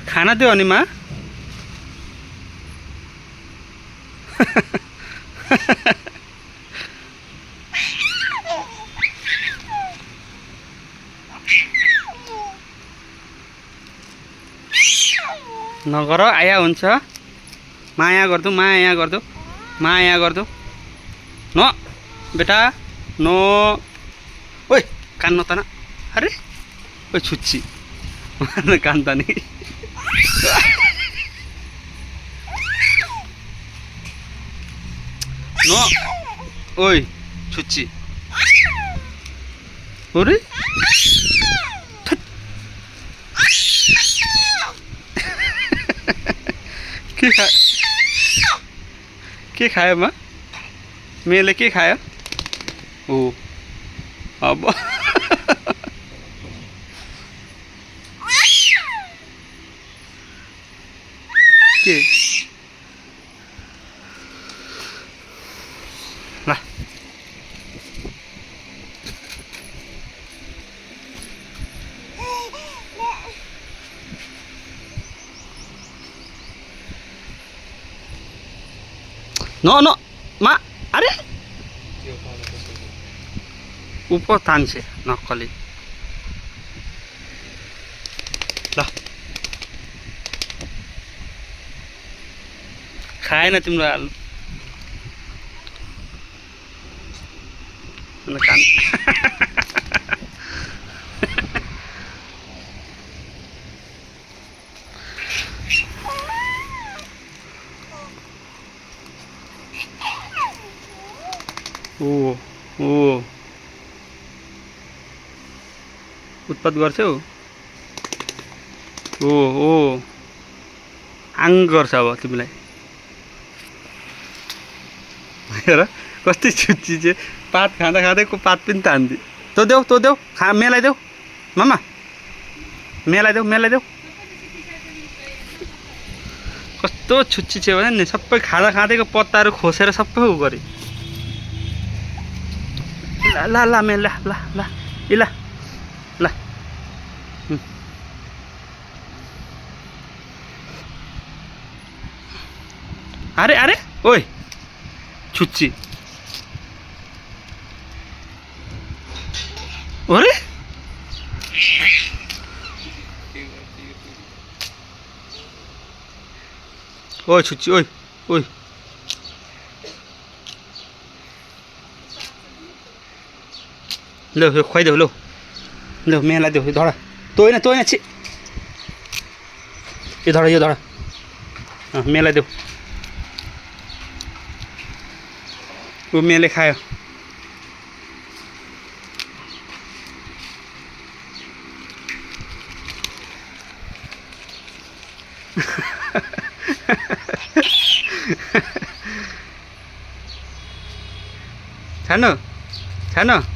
खाना दियो अनि माँ नगर आया हुन्छ माया गर्दो माया गर्दो माया गर्दो न बेटा नो ओइ कान नताना अरे ओइ छुच्ची कान तानी नो ओइ छुच्ची अरे के खायो माँ मेले के खायो ओ अब के ल नो नो मा अरे ऊपर तान्छे नक्कली ल खाएन तिम्रो आलु ओ ओ उत्पात गर्छौ ओ ओ आङ गर्छ अब तिमीलाई हेर कति छुच्ची चाहिँ पात खाँदा खाँदै को पात पनि तान्दी तँ देऊ खा मेलाइदेऊ मामा मेलाइदेऊ कस्तो छुच्ची छ भने नि सबै खाँदा खाँदैको पत्ताहरू खोसेर सबै उ गरे ल ल मेला ल ल ल ल अरे अरे ओइ छुच्ची अरे ओइ छुच्ची ओइ ओइ लो खुवाइदेऊ लो मेलाइदेऊ धडा तँ छि यो धडा मेलाइदेऊ ऊ मेले खायो छानो